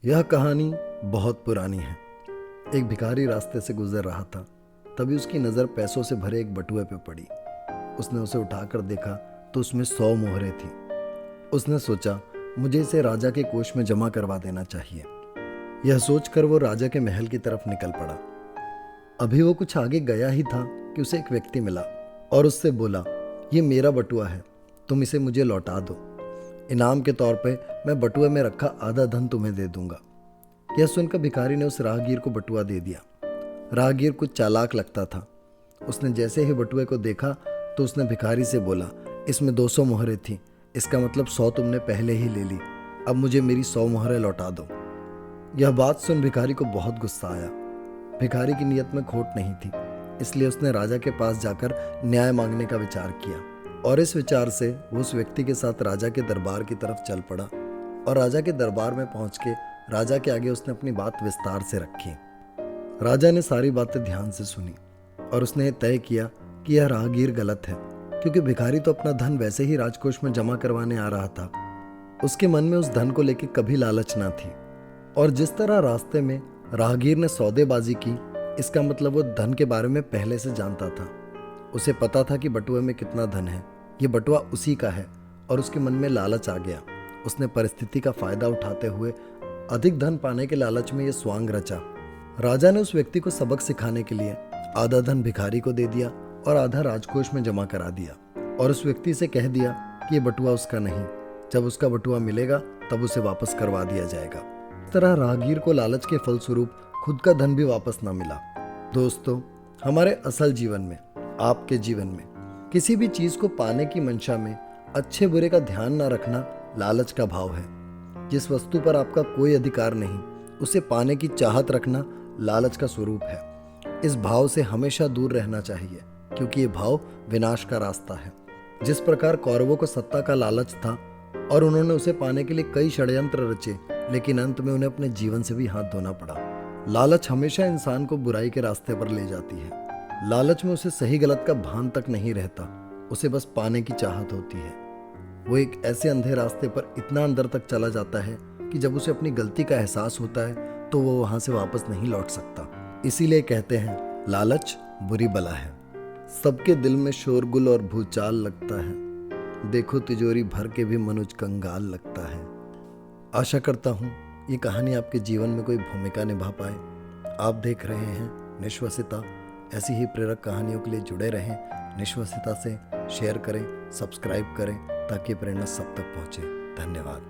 यह कहानी बहुत पुरानी है। एक भिखारी रास्ते से गुजर रहा था। तभी उसकी नज़र पैसों से भरे एक बटुए पे पड़ी। उसने उसे उठाकर देखा तो उसमें 100 मोहरें थी। उसने सोचा, मुझे इसे राजा के कोष में जमा करवा देना चाहिए। यह सोचकर वो राजा के महल की तरफ निकल पड़ा। अभी वो कुछ आगे गया ही था कि उसे एक व्यक्ति मिला और उससे बोला, ये मेरा बटुआ है, तुम इसे मुझे लौटा दो। इनाम के तौर पे मैं बटुए में रखा आधा धन तुम्हें दे दूंगा। यह सुनकर भिखारी ने उस राहगीर को बटुआ दे दिया। राहगीर कुछ चालाक लगता था। उसने जैसे ही बटुए को देखा तो उसने भिखारी से बोला, इसमें 200 मोहरें थी, इसका मतलब 100 तुमने पहले ही ले ली। अब मुझे मेरी 100 मोहरें लौटा दो। यह बात सुन भिखारी को बहुत गुस्सा आया। भिखारी की नीयत में खोट नहीं थी, इसलिए उसने राजा के पास जाकर न्याय मांगने का विचार किया और इस विचार से वो उस व्यक्ति के साथ राजा के दरबार की तरफ चल पड़ा और राजा के दरबार में पहुंच के राजा के आगे उसने अपनी बात विस्तार से रखी। राजा ने सारी बातें ध्यान से सुनी और उसने ये तय किया कि यह राहगीर गलत है, क्योंकि भिखारी तो अपना धन वैसे ही राजकोष में जमा करवाने आ रहा था। उसके मन में उस धन को लेकर कभी लालच ना थी। और जिस तरह रास्ते में राहगीर ने सौदेबाजी की, इसका मतलब वो धन के बारे में पहले से जानता था। उसे पता था कि बटुए में कितना धन है, ये बटुआ उसी का है और उसके मन में लालच आ गया। उसने परिस्थिति का फायदा उठाते हुए अधिक धन पाने के लालच में ये स्वांग रचा। राजा ने उस व्यक्ति को सबक सिखाने के लिए आधा धन भिखारी को दे दिया और आधा राजकोष में जमा करा दिया और उस व्यक्ति से कह दिया कि ये बटुआ उसका नहीं, जब उसका बटुआ मिलेगा तब उसे वापस करवा दिया जाएगा। इस तरह राहगीर को लालच के फलस्वरूप खुद का धन भी वापस ना मिला। दोस्तों, हमारे असल जीवन में, आपके जीवन में किसी भी चीज को पाने की मंशा में अच्छे बुरे का ध्यान ना रखना लालच का भाव है। जिस वस्तु पर आपका कोई अधिकार नहीं, उसे पाने की चाहत रखना लालच का स्वरूप है। इस भाव से हमेशा दूर रहना चाहिए, क्योंकि ये भाव विनाश का रास्ता है। जिस प्रकार कौरवों को सत्ता का लालच था और उन्होंने उसे पाने के लिए कई षड्यंत्र रचे, लेकिन अंत में उन्हें अपने जीवन से भी हाथ धोना पड़ा। लालच हमेशा इंसान को बुराई के रास्ते पर ले जाती है। लालच में उसे सही गलत का भान तक नहीं रहता, उसे बस पाने की चाहत होती है। वो एक ऐसे अंधे रास्ते पर इतना अंदर तक चला जाता है कि जब उसे अपनी गलती का एहसास होता है तो वो वहां से वापस नहीं लौट सकता। इसीलिए कहते हैं, लालच बुरी बला है। सबके दिल में शोरगुल और भूचाल लगता है, देखो तिजोरी भर के भी मनुज कंगाल लगता है। आशा करता हूँ ये कहानी आपके जीवन में कोई भूमिका निभा पाए। आप देख रहे हैं निश्वसिता। ऐसी ही प्रेरक कहानियों के लिए जुड़े रहें निश्वसिता से। शेयर करें, सब्सक्राइब करें, ताकि प्रेरणा सब तक पहुंचे। धन्यवाद।